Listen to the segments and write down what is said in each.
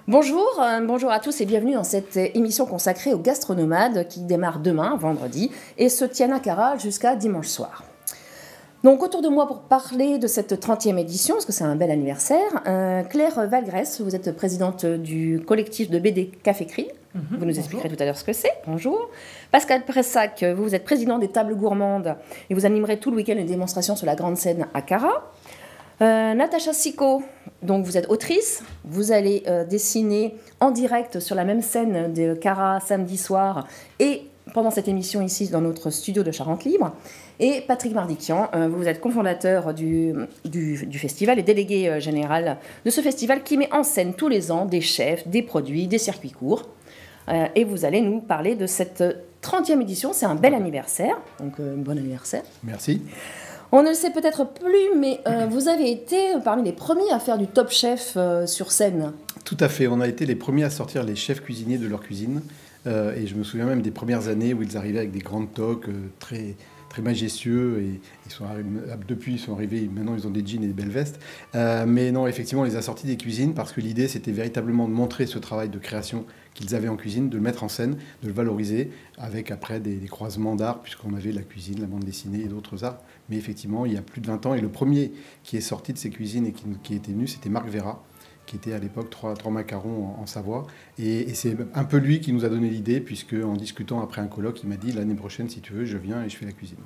Bonjour, bonjour à tous et bienvenue dans cette émission consacrée aux gastronomades qui démarre demain, vendredi, et se tiennent à Cara jusqu'à dimanche soir. Donc autour de moi pour parler de cette 30e édition, parce que c'est un bel anniversaire, Claire Valgrès, vous êtes présidente du collectif de BD Café Cri. Vous nous expliquerez tout à l'heure ce que c'est. Bonjour. Pascal Pressac, vous êtes président des tables gourmandes et vous animerez tout le week-end une démonstration sur la grande scène à Cara. Natacha Sicot, donc vous êtes autrice, vous allez dessiner en direct sur la même scène de Cara samedi soir et pendant cette émission ici dans notre studio de Charente Libre. Et Patrick Mardikian, vous êtes cofondateur du festival et délégué général de ce festival qui met en scène tous les ans des chefs, des produits, des circuits courts. Et vous allez nous parler de cette 30e édition, c'est un bel anniversaire, donc bon anniversaire. Merci. On ne le sait peut-être plus, mais vous avez été parmi les premiers à faire du Top Chef sur scène. Tout à fait, on a été les premiers à sortir les chefs cuisiniers de leur cuisine. Et je me souviens même des premières années où ils arrivaient avec des grandes toques très majestueux. Et depuis, ils sont arrivés, maintenant ils ont des jeans et des belles vestes. Mais non, effectivement, on les a sortis des cuisines parce que l'idée, c'était véritablement de montrer ce travail de création qu'ils avaient en cuisine, de le mettre en scène, de le valoriser, avec après des croisements d'art, puisqu'on avait la cuisine, la bande dessinée et d'autres arts. Mais effectivement, il y a plus de 20 ans, et le premier qui est sorti de ces cuisines et qui était venu, c'était Marc Vera, qui était à l'époque 3 macarons en Savoie. Et c'est un peu lui qui nous a donné l'idée, puisque en discutant après un colloque, il m'a dit « l'année prochaine, si tu veux, je viens et je fais la cuisine ».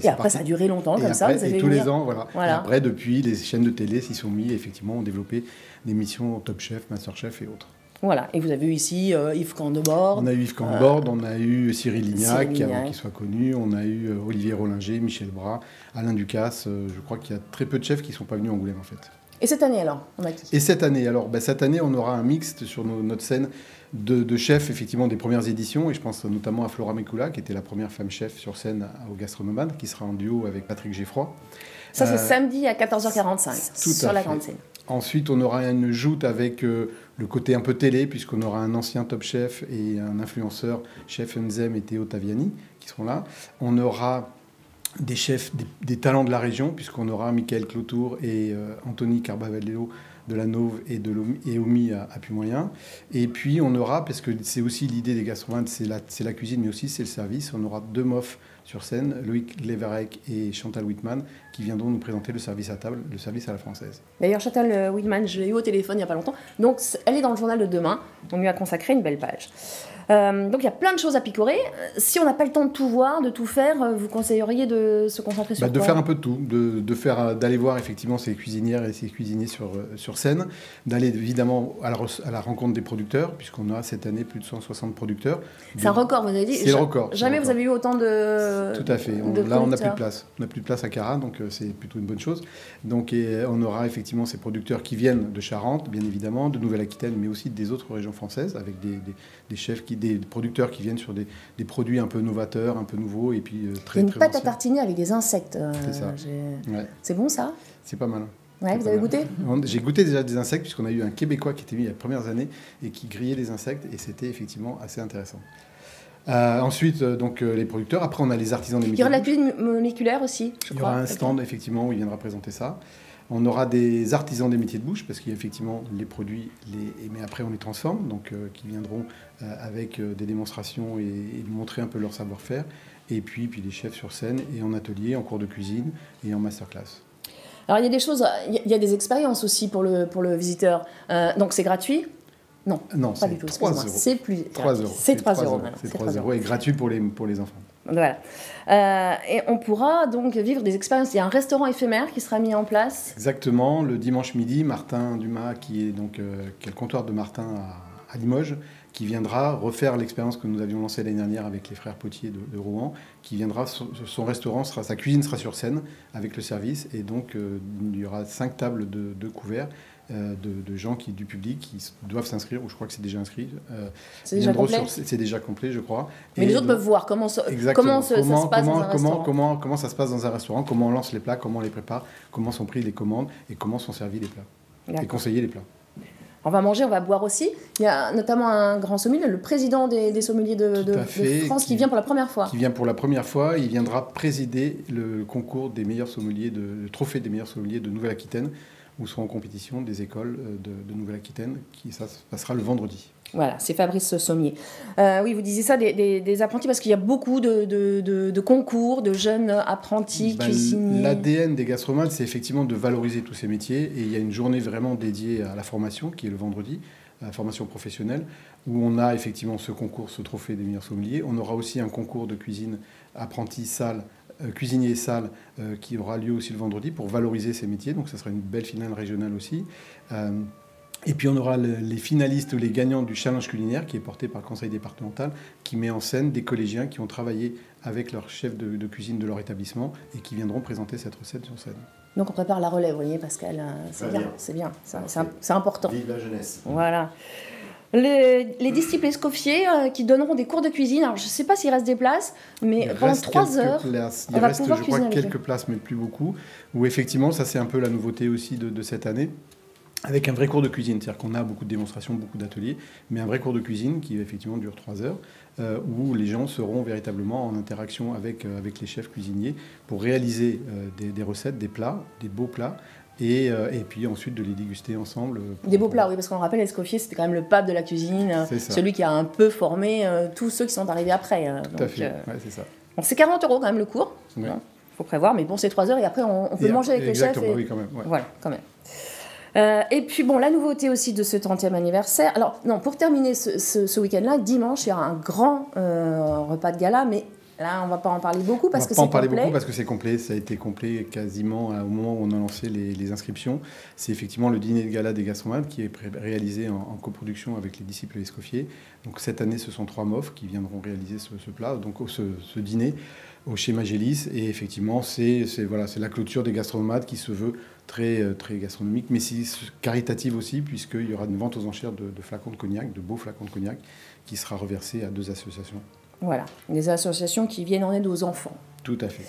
Et après, ça a duré longtemps, comme ça, vous avez tous les ans, voilà. Et après, depuis, les chaînes de télé s'y sont mis, effectivement, ont développé des missions Top Chef, Master Chef et autres. Voilà, et vous avez eu ici Yves Candebord. On a eu Yves Candebord, on a eu Cyril Lignac, avant qu'il soit connu, on a eu Olivier Rollinger, Michel Bras, Alain Ducasse. Je crois qu'il y a très peu de chefs qui ne sont pas venus à Angoulême, en fait. Et cette année, alors, on a qui? Et cette année, alors, cette année, on aura un mixte sur notre scène de chefs, effectivement, des premières éditions. Et je pense notamment à Flora Mekula, qui était la première femme chef sur scène au Gastronomade, qui sera en duo avec Patrick Geffroy. Ça, c'est samedi à 14h45, sur la grande scène. Ensuite, on aura une joute avec le côté un peu télé, puisqu'on aura un ancien Top Chef et un influenceur, Chef Nzem et Théo Taviani, qui seront là. On aura des chefs, des talents de la région, puisqu'on aura Michael Clotour et Anthony Carbavallo de la Nauve et Omi à Puy-Moyen. Et puis, on aura, parce que c'est aussi l'idée des gastronomes, c'est la cuisine, mais aussi c'est le service, on aura deux mofs sur scène, Loïc Levarec et Chantal Whitman, qui viendront nous présenter le service à table, le service à la française. D'ailleurs, Chantal Whitman, je l'ai eu au téléphone il n'y a pas longtemps, donc elle est dans le journal de demain, on lui a consacré une belle page. Donc il y a plein de choses à picorer. Si on n'a pas le temps de tout voir, de tout faire, vous conseilleriez de se concentrer sur quoi? De faire un peu de tout, d'aller voir effectivement ces cuisinières et ces cuisiniers sur scène, d'aller évidemment à la rencontre des producteurs, puisqu'on a cette année plus de 160 producteurs. C'est un record, vous avez dit? C'est le record. Jamais vous avez eu autant de... Tout à fait. Là, on n'a plus de place. On n'a plus de place à Cara, donc c'est plutôt une bonne chose. Donc on aura effectivement ces producteurs qui viennent de Charente, bien évidemment, de Nouvelle-Aquitaine, mais aussi des autres régions françaises, avec des chefs, des producteurs qui viennent sur des produits un peu novateurs, un peu nouveaux, et puis très, il y a une pâte anciens. À tartiner avec des insectes. C'est ça. Ouais. C'est bon, ça? C'est pas mal. Ouais, vous avez goûté? J'ai goûté déjà des insectes, puisqu'on a eu un Québécois qui était venu il y a les premières années et qui grillait les insectes, et c'était effectivement assez intéressant. Ensuite, donc, les producteurs. Après, on a les artisans des métiers. Il y aura la cuisine moléculaire aussi, je crois. Il y aura un stand, effectivement, où il viendra présenter ça. On aura des artisans des métiers de bouche, parce qu'il y a effectivement les produits, mais après on les transforme, donc qui viendront avec des démonstrations et montrer un peu leur savoir-faire. Et puis les chefs sur scène et en atelier, en cours de cuisine et en masterclass. Alors il y a des choses, il y a des expériences aussi pour le visiteur. Donc c'est gratuit? Non, pas du tout. 3 euros. C'est plus 3 euros. C'est 3 euros. C'est 3 euros et gratuit pour les enfants. Voilà. Et on pourra donc vivre des expériences. Il y a un restaurant éphémère qui sera mis en place. Exactement. Le dimanche midi, Martin Dumas, qui est le comptoir de Martin à Limoges, qui viendra refaire l'expérience que nous avions lancée l'année dernière avec les frères Potier de Rouen, qui viendra, son restaurant, sa cuisine sera sur scène avec le service, et donc il y aura 5 tables de couverts. De gens du public qui doivent s'inscrire, ou je crois que c'est déjà inscrit. C'est déjà complet. C'est déjà complet, je crois. Mais les autres peuvent voir comment ça se passe dans un restaurant. Comment ça se passe dans un restaurant, comment on lance les plats, comment on les prépare, comment sont pris les commandes et comment sont servis les plats. Et conseiller les plats. On va manger, on va boire aussi. Il y a notamment un grand sommelier, le président des sommeliers de France, qui vient pour la première fois. Qui vient pour la première fois. Il viendra présider le concours des meilleurs sommeliers, le trophée des meilleurs sommeliers de Nouvelle-Aquitaine, où seront en compétition des écoles de Nouvelle-Aquitaine, ça se passera le vendredi. Voilà, c'est Fabrice Sommier. Oui, vous disiez ça, des apprentis, parce qu'il y a beaucoup de concours, de jeunes apprentis cuisiniers. L'ADN des gastronomes, c'est effectivement de valoriser tous ces métiers. Et il y a une journée vraiment dédiée à la formation, qui est le vendredi, à la formation professionnelle, où on a effectivement ce concours, ce trophée des meilleurs sommeliers. On aura aussi un concours de cuisine apprenti salle, cuisinier salle, qui aura lieu aussi le vendredi pour valoriser ces métiers. Donc ça sera une belle finale régionale aussi. Et puis on aura les finalistes ou les gagnants du challenge culinaire qui est porté par le conseil départemental, qui met en scène des collégiens qui ont travaillé avec leur chef de cuisine de leur établissement et qui viendront présenter cette recette sur scène. Donc on prépare la relève, vous voyez, Pascal, c'est bien, c'est important. Vive la jeunesse. Voilà. Les disciples Escoffier qui donneront des cours de cuisine, alors je ne sais pas s'il reste des places, mais pendant 3 heures, il reste, je crois, quelques places, mais plus beaucoup, où effectivement, ça c'est un peu la nouveauté aussi de cette année. Avec un vrai cours de cuisine, c'est-à-dire qu'on a beaucoup de démonstrations, beaucoup d'ateliers, mais un vrai cours de cuisine qui effectivement dure 3 heures, où les gens seront véritablement en interaction avec les chefs cuisiniers pour réaliser des recettes, des plats, des beaux plats, et puis ensuite de les déguster ensemble. Des beaux plats, oui, parce qu'on rappelle, Escoffier, c'était quand même le pape de la cuisine, celui qui a un peu formé tous ceux qui sont arrivés après. Tout à fait, ouais, c'est ça. Bon, c'est 40 € quand même le cours, il faut prévoir, mais bon, c'est 3 heures et après on peut manger avec les chefs. Exactement, oui, quand même. Ouais. Voilà, quand même. Et puis bon, la nouveauté aussi de ce 30e anniversaire, alors non, pour terminer ce week-end-là, dimanche, il y aura un grand repas de gala, mais là, on ne va pas en parler beaucoup parce que c'est complet. On va pas en parler beaucoup parce que c'est complet, ça a été complet quasiment au moment où on a lancé les inscriptions. C'est effectivement le dîner de gala des gastronomes qui est réalisé en coproduction avec les disciples Escoffier. Donc cette année, ce sont 3 MOF qui viendront réaliser ce plat, donc ce dîner au chez Magélis. Et effectivement, c'est la clôture des gastronomes qui se veut très gastronomique, mais c'est caritative aussi, puisqu'il y aura une vente aux enchères de flacons de cognac, de beaux flacons de cognac, qui sera reversée à 2 associations. Voilà, des associations qui viennent en aide aux enfants. Tout à fait.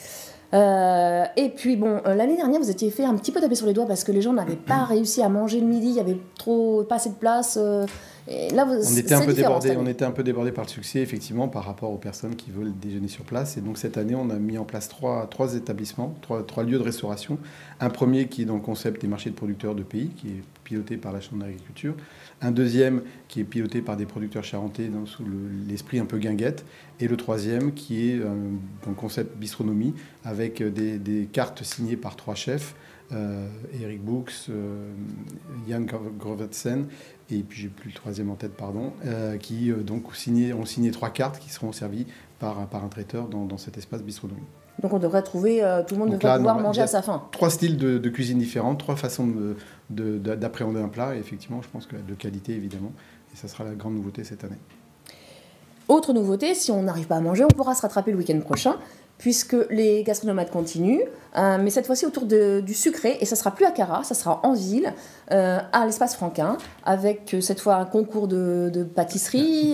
Et puis bon, l'année dernière, vous étiez fait un petit peu taper sur les doigts parce que les gens n'avaient pas réussi à manger le midi, il y avait pas assez de place. Et là, on était un peu débordé par le succès, effectivement, par rapport aux personnes qui veulent déjeuner sur place. Et donc cette année, on a mis en place trois établissements, trois lieux de restauration. Un premier qui est dans le concept des marchés de producteurs de pays, qui est piloté par la Chambre d'agriculture. Un deuxième qui est piloté par des producteurs charentais sous l'esprit un peu guinguette. Et le troisième qui est dans le concept bistronomie, avec des cartes signées par 3 chefs, Eric Books, Jan Grovetsen, et puis j'ai plus le troisième en tête, pardon, qui donc ont signé 3 cartes qui seront servies par un traiteur dans cet espace bistronomie. Donc on devrait trouver, tout le monde devrait pouvoir manger à sa faim. 3 styles de cuisine différents, 3 façons d'appréhender un plat, et effectivement, je pense que de qualité, évidemment, et ça sera la grande nouveauté cette année. Autre nouveauté, si on n'arrive pas à manger, on pourra se rattraper le week-end prochain, puisque les gastronomates continuent, mais cette fois-ci autour du sucré, et ça sera plus à Cara, ça sera en ville, à l'espace Franquin, avec cette fois un concours de pâtisserie.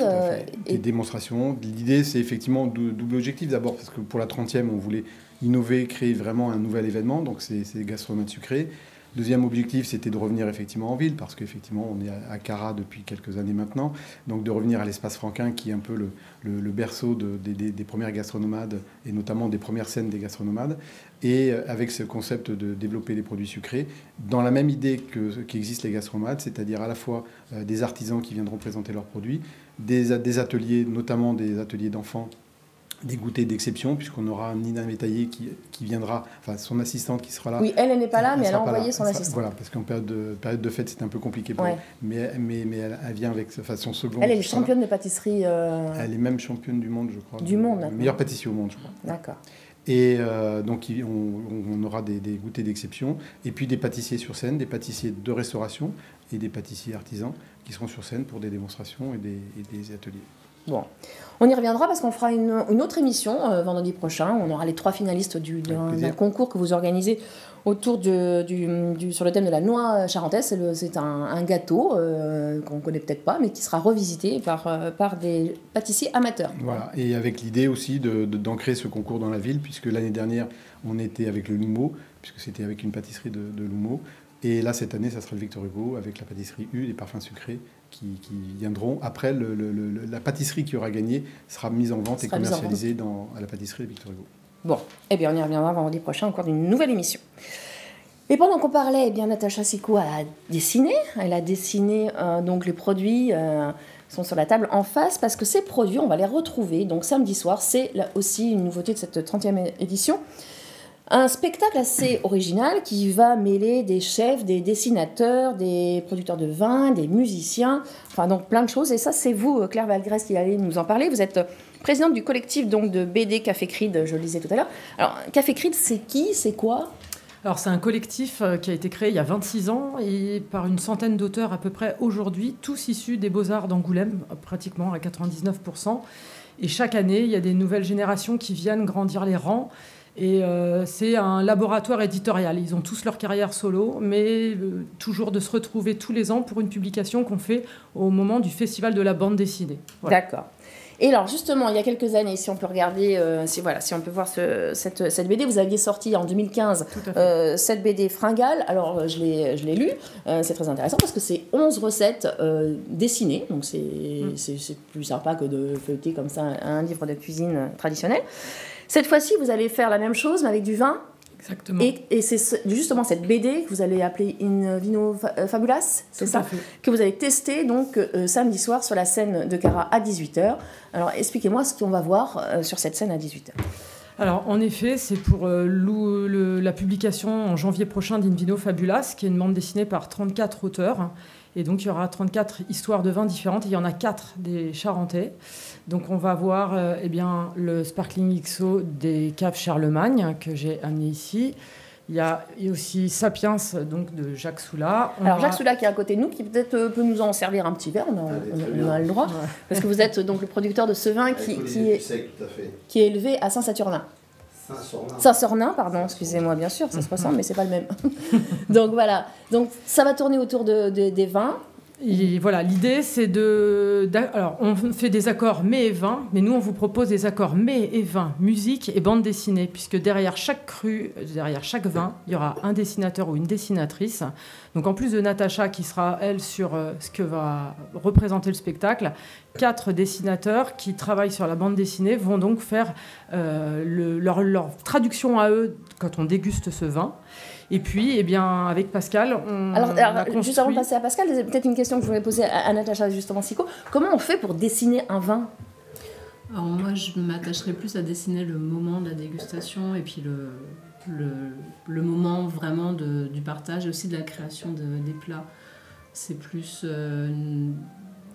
Des démonstrations. L'idée, c'est effectivement double objectif. D'abord, parce que pour la 30e, on voulait innover, créer vraiment un nouvel événement, donc c'est les gastronomates sucrés. Deuxième objectif, c'était de revenir effectivement en ville, parce qu'effectivement, on est à Cara depuis quelques années maintenant. Donc de revenir à l'espace Franquin, qui est un peu le berceau des premières gastronomades, et notamment des premières scènes des gastronomades, et avec ce concept de développer des produits sucrés, dans la même idée qu'existent les gastronomades, c'est-à-dire à la fois des artisans qui viendront présenter leurs produits, des ateliers, notamment des ateliers d'enfants, des goûters d'exception, puisqu'on aura Nina Métaillé qui viendra, enfin son assistante qui sera là. Oui, elle n'est pas là, mais elle a envoyé son assistante. Voilà, parce qu'en période de fête, c'est un peu compliqué pour elle. Mais elle vient avec son second. Elle est championne de pâtisserie. Elle est même championne du monde, je crois. Du monde, d'accord. Meilleure pâtissier au monde, je crois. D'accord. Et donc on aura des goûters d'exception, et puis des pâtissiers sur scène, des pâtissiers de restauration et des pâtissiers artisans qui seront sur scène pour des démonstrations et des ateliers. Bon, on y reviendra parce qu'on fera une autre émission vendredi prochain. On aura les 3 finalistes d'un concours que vous organisez autour sur le thème de la noix charentaise. C'est un gâteau qu'on ne connaît peut-être pas, mais qui sera revisité par des pâtissiers amateurs. Voilà, et avec l'idée aussi d'ancrer ce concours dans la ville, puisque l'année dernière, on était avec le Lumeau, puisque c'était avec une pâtisserie de Lumeau. Et là, cette année, ça sera le Victor Hugo avec la pâtisserie U, les parfums sucrés qui viendront. Après, la pâtisserie qui aura gagné sera mise en vente et commercialisée à la pâtisserie de Victor Hugo. Bon, eh bien, on y reviendra vendredi prochain, encore d'une nouvelle émission. Et pendant qu'on parlait, eh bien, Natacha Sicot a dessiné. Elle a dessiné donc les produits sont sur la table en face parce que ces produits, on va les retrouver donc samedi soir. C'est là aussi une nouveauté de cette 30e édition. Un spectacle assez original qui va mêler des chefs, des dessinateurs, des producteurs de vin, des musiciens, enfin donc plein de choses. Et ça, c'est vous, Claire Valgrès, qui allez nous en parler. Vous êtes présidente du collectif donc, de BD Café Cride, je le disais tout à l'heure. Alors, Café Cride, c'est qui? C'est quoi? Alors, c'est un collectif qui a été créé il y a 26 ans et par une centaine d'auteurs à peu près aujourd'hui, tous issus des Beaux-Arts d'Angoulême, pratiquement à 99%. Et chaque année, il y a des nouvelles générations qui viennent grandir les rangs. Et c'est un laboratoire éditorial. Ils ont tous leur carrière solo, mais toujours de se retrouver tous les ans pour une publication qu'on fait au moment du Festival de la bande dessinée. Voilà. D'accord. Et alors justement, il y a quelques années, si on peut regarder, si on peut voir cette BD, vous aviez sorti en 2015 cette BD Fringale. Alors je l'ai lu, c'est très intéressant parce que c'est 11 recettes dessinées, donc c'est plus sympa que de feuilleter comme ça un livre de cuisine traditionnel. Cette fois-ci, vous allez faire la même chose, mais avec du vin. Exactement. Et c'est justement cette BD que vous allez appeler In Vino Fabulas, c'est ça, que vous allez tester donc samedi soir sur la scène de Cara à 18h. Alors expliquez-moi ce qu'on va voir sur cette scène à 18h. Alors en effet, c'est pour la publication en janvier prochain d'In Vino Fabulas, qui est une bande dessinée par 34 auteurs. Et donc il y aura 34 histoires de vins différentes, et il y en a 4 des Charentais. Donc on va voir le Sparkling XO des caves Charlemagne, que j'ai amené ici. Il y a aussi Sapiens donc, de Jacques Soula. Jacques Soula qui est à côté de nous, qui peut-être peut nous en servir un petit verre, on a le droit. Ouais. Parce que vous êtes donc le producteur de ce vin qui est élevé à Saint-Saturnin. Saint-Sornin, pardon, excusez-moi, bien sûr, ça se ressemble, mais c'est pas le même. Donc voilà, donc ça va tourner autour des vins. Et voilà, l'idée c'est alors on fait des accords mets et vin, mais nous on vous propose des accords mets et vin, musique et bande dessinée, puisque derrière chaque cru, derrière chaque vin, il y aura un dessinateur ou une dessinatrice. Donc en plus de Natacha qui sera elle sur ce que va représenter le spectacle, 4 dessinateurs qui travaillent sur la bande dessinée vont donc faire leur traduction à eux quand on déguste ce vin. Et puis, avec Pascal, Alors juste avant de passer à Pascal, c'est peut-être une question que je voulais poser à Natacha justement Sicot. Comment on fait pour dessiner un vin? Alors moi, je m'attacherais plus à dessiner le moment de la dégustation et puis le moment vraiment du partage et aussi de la création des plats. C'est plus...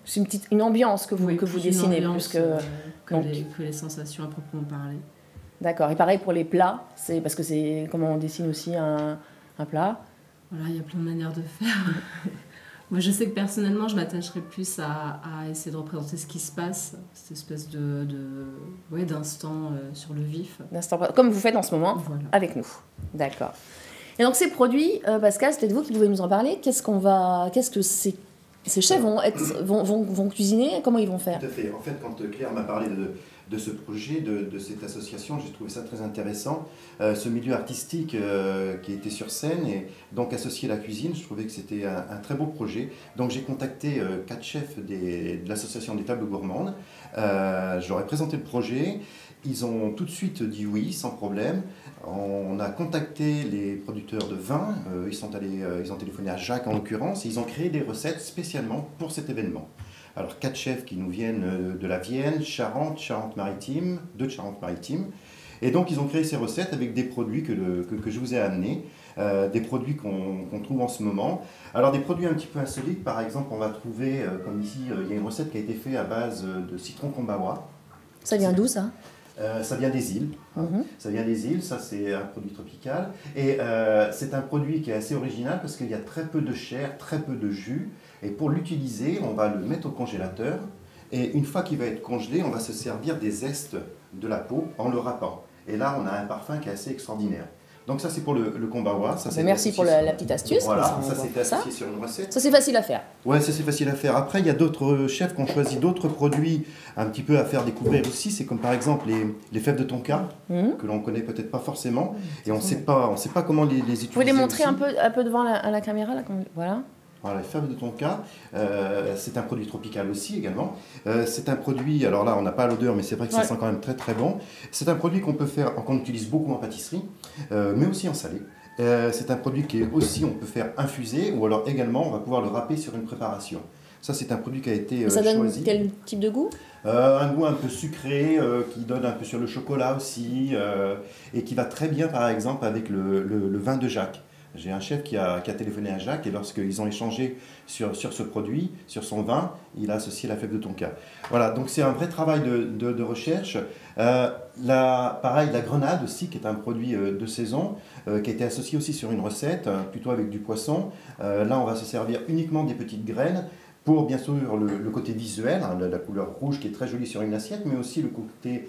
c'est une ambiance que vous dessinez plus que les sensations à proprement parler. D'accord. Et pareil pour les plats, c'est parce que c'est comment on dessine aussi un plat. Voilà, il y a plein de manières de faire. Moi, je sais que personnellement, je m'attacherais plus à essayer de représenter ce qui se passe, cette espèce d'instant sur le vif. D'instant, comme vous faites en ce moment avec nous. D'accord. Et donc ces produits, Pascal, c'est peut-être vous qui pouvez nous en parler. Qu'est-ce que ces chefs vont cuisiner? Comment ils vont faire? Tout à fait. En fait, quand Claire m'a parlé de ce projet, de cette association, j'ai trouvé ça très intéressant. Ce milieu artistique qui était sur scène et donc associé à la cuisine, je trouvais que c'était un très beau projet. Donc j'ai contacté 4 chefs de l'association des tables gourmandes. Je leur ai présenté le projet. Ils ont tout de suite dit oui, sans problème. On a contacté les producteurs de vin. Ils ont téléphoné à Jacques en l'occurrence. Ils ont créé des recettes spécialement pour cet événement. Alors 4 chefs qui nous viennent de la Vienne, Charente-Maritime, de Charente-Maritime. Et donc ils ont créé ces recettes avec des produits que je vous ai amenés, des produits qu'on trouve en ce moment. Alors des produits un petit peu insolites, par exemple on va trouver, comme ici, il y a une recette qui a été faite à base de citron kombawa. Ça vient d'où ça? Ça vient des îles. Ça vient des îles, ça c'est un produit tropical. Et c'est un produit qui est assez original parce qu'il y a très peu de chair, très peu de jus. Et pour l'utiliser, on va le mettre au congélateur. Et une fois qu'il va être congelé, on va se servir des zestes de la peau en le râpant. Et là, on a un parfum qui est assez extraordinaire. Donc ça, c'est pour le kombawa. Merci pour la petite astuce. Voilà, ça c'était associé sur une recette. Ça, c'est facile à faire. Ouais, ça c'est facile à faire. Après, il y a d'autres chefs qui ont choisi d'autres produits un petit peu à faire découvrir aussi. C'est comme par exemple les fèves de tonka, que l'on connaît peut-être pas forcément. Et on ne sait pas comment les utiliser. Vous pouvez les montrer un peu devant la caméra là, voilà. Voilà, les fèves de tonka, c'est un produit tropical aussi également. C'est un produit, alors là on n'a pas l'odeur, mais c'est vrai que ça sent quand même très très bon. C'est un produit qu'on peut faire, qu'on utilise beaucoup en pâtisserie, mais aussi en salé. C'est un produit qui est aussi, on peut faire infuser, ou alors également, on va pouvoir le râper sur une préparation. Ça, c'est un produit qui a été Ça donne choisi. quel type de goût? Un goût un peu sucré, qui donne un peu sur le chocolat aussi, et qui va très bien, par exemple, avec le vin de Jacques. J'ai un chef qui a téléphoné à Jacques, et lorsqu'ils ont échangé sur ce produit, sur son vin, il a associé la fève de tonka. Voilà, donc c'est un vrai travail de recherche. Pareil, la grenade aussi, qui est un produit de saison, qui a été associé aussi sur une recette, plutôt avec du poisson. Là, on va se servir uniquement des petites graines, pour bien sûr le côté visuel, hein, la couleur rouge qui est très jolie sur une assiette, mais aussi le côté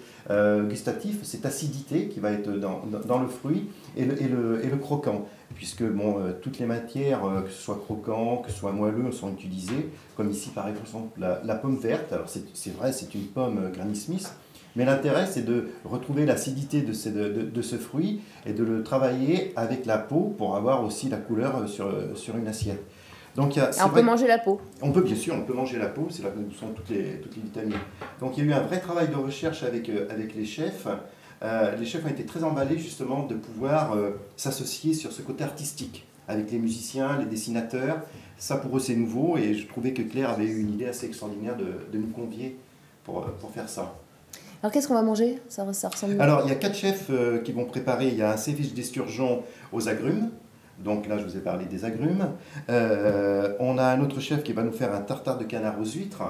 gustatif, cette acidité qui va être dans le fruit et le croquant. Puisque bon, toutes les matières, que ce soit croquant, que ce soit moelleux, sont utilisées, comme ici par exemple la pomme verte. Alors c'est vrai, c'est une pomme Granny Smith, mais l'intérêt c'est de retrouver l'acidité de ce fruit et de le travailler avec la peau pour avoir aussi la couleur sur une assiette. Donc, on peut manger la peau. On peut, bien sûr, on peut manger la peau, c'est là où sont toutes les vitamines. Donc il y a eu un vrai travail de recherche avec les chefs. Les chefs ont été très emballés justement de pouvoir s'associer sur ce côté artistique avec les musiciens, les dessinateurs. Ça pour eux c'est nouveau et je trouvais que Claire avait eu une idée assez extraordinaire de nous convier pour faire ça. Alors qu'est-ce qu'on va manger? Ça ressemble... Alors il y a 4 chefs qui vont préparer. Il y a un ceviche d'esturgeon aux agrumes. Donc là, je vous ai parlé des agrumes. On a un autre chef qui va nous faire un tartare de canard aux huîtres.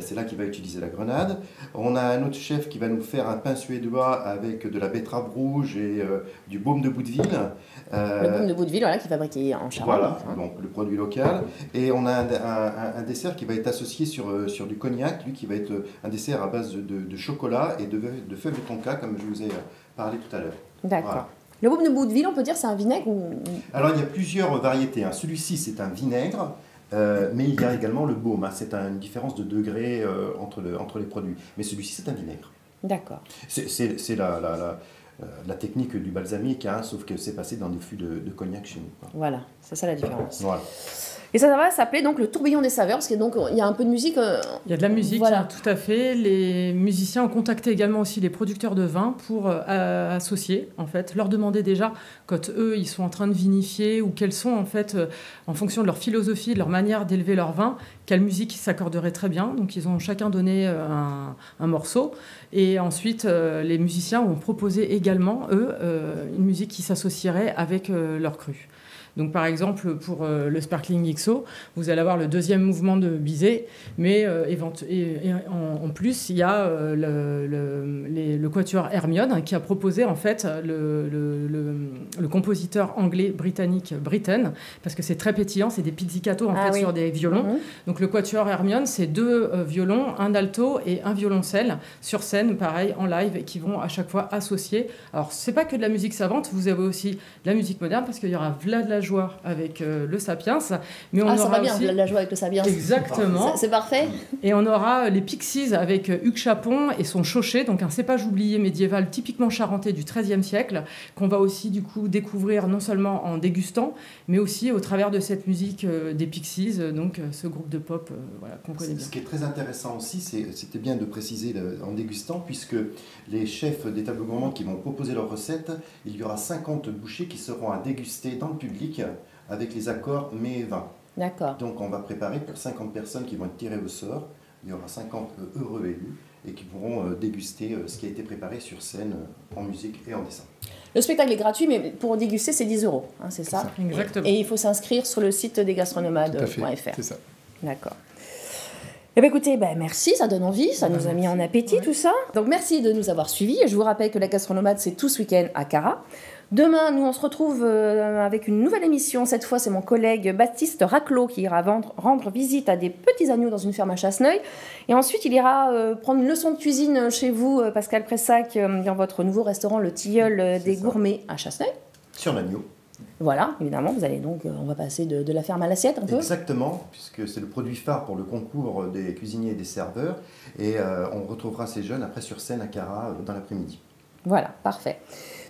C'est là qu'il va utiliser la grenade. On a un autre chef qui va nous faire un pain suédois avec de la betterave rouge et du baume de Boudeville. Le baume de Boudeville, voilà, qui est fabriqué en Charente. Voilà, donc le produit local. Et on a un dessert qui va être associé sur du cognac, lui qui va être un dessert à base de chocolat et de fèves de tonka, comme je vous ai parlé tout à l'heure. D'accord. Voilà. Le baume de Boudeville, on peut dire c'est un vinaigre ou... Alors il y a plusieurs variétés. Hein. Celui-ci c'est un vinaigre, mais il y a également le baume. Hein. C'est une différence de degré entre les produits. Mais celui-ci c'est un vinaigre. D'accord. C'est la technique du balsamique, hein, sauf que c'est passé dans des fûts de cognac chez nous. Quoi. Voilà, c'est ça la différence. Voilà. Et ça va s'appeler donc le tourbillon des saveurs, parce qu'il y a un peu de musique. Il y a de la musique, voilà. tout à fait. Les musiciens ont contacté également aussi les producteurs de vin pour associer, en fait, leur demander déjà, quand eux, ils sont en train de vinifier, ou quelles sont, en fait, en fonction de leur philosophie, de leur manière d'élever leur vin, quelle musique s'accorderait très bien. Donc, ils ont chacun donné un morceau. Et ensuite, les musiciens ont proposé également, eux, une musique qui s'associerait avec leur cru. Donc, par exemple, pour le Sparkling XO, vous allez avoir le deuxième mouvement de Bizet, mais en plus, il y a le quatuor Hermione qui a proposé, en fait, le compositeur anglais-britannique Britten, parce que c'est très pétillant, c'est des pizzicato, sur des violons. Donc, le quatuor Hermione, c'est 2 violons, un alto et un violoncelle, sur scène, pareil, en live, et qui vont à chaque fois associer. Alors, c'est pas que de la musique savante, vous avez aussi de la musique moderne, parce qu'il y aura Vlad la joie avec le Sapiens, mais on ça aura va bien, aussi la joie avec le Sapiens. Exactement. C'est parfait. Et on aura les Pixies avec Hugues Chapon et son Chauchet, donc un cépage oublié médiéval typiquement charentais du XIIIe siècle, qu'on va aussi du coup découvrir non seulement en dégustant, mais aussi au travers de cette musique des Pixies, donc ce groupe de pop qu'on connaît bien. Ce qui est très intéressant aussi, c'était bien de préciser en dégustant, puisque les chefs des tables gourmandes qui vont proposer leurs recettes, il y aura 50 bouchées qui seront à déguster dans le public avec les accords mets et vins. D'accord. Donc on va préparer pour 50 personnes qui vont être tirées au sort. Il y aura 50 heureux élus et qui pourront déguster ce qui a été préparé sur scène en musique et en dessin. Le spectacle est gratuit, mais pour déguster, c'est 10 €, hein, c'est ça? Exactement. Et il faut s'inscrire sur le site des gastronomades.fr. C'est ça. D'accord. Eh bien, écoutez, merci, ça donne envie, ça nous a mis en appétit tout ça. Donc merci de nous avoir suivis. Je vous rappelle que la Gastronomade, c'est tout ce week-end à Cara. Demain, nous, on se retrouve avec une nouvelle émission. Cette fois, c'est mon collègue Baptiste Raclot qui ira rendre visite à des petits agneaux dans une ferme à Chasseneuil. Et ensuite, il ira prendre une leçon de cuisine chez vous, Pascal Pressac, dans votre nouveau restaurant, le Tilleul des Gourmets à Chasseneuil. Sur l'agneau. Voilà, évidemment, vous allez donc, on va passer de la ferme à l'assiette un peu. Exactement, puisque c'est le produit phare pour le concours des cuisiniers et des serveurs. Et on retrouvera ces jeunes après sur scène à Cara dans l'après-midi. Voilà, parfait.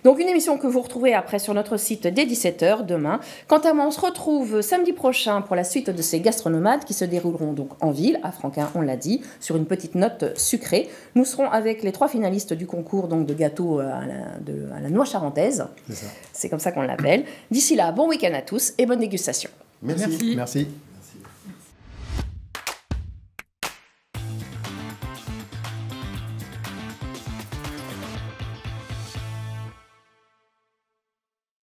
Donc une émission que vous retrouverez après sur notre site dès 17h demain. Quant à moi, on se retrouve samedi prochain pour la suite de ces gastronomades qui se dérouleront donc en ville, à Franquin, on l'a dit, sur une petite note sucrée. Nous serons avec les 3 finalistes du concours donc, de gâteaux à la noix charentaise. C'est comme ça qu'on l'appelle. D'ici là, bon week-end à tous et bonne dégustation. Merci. Merci.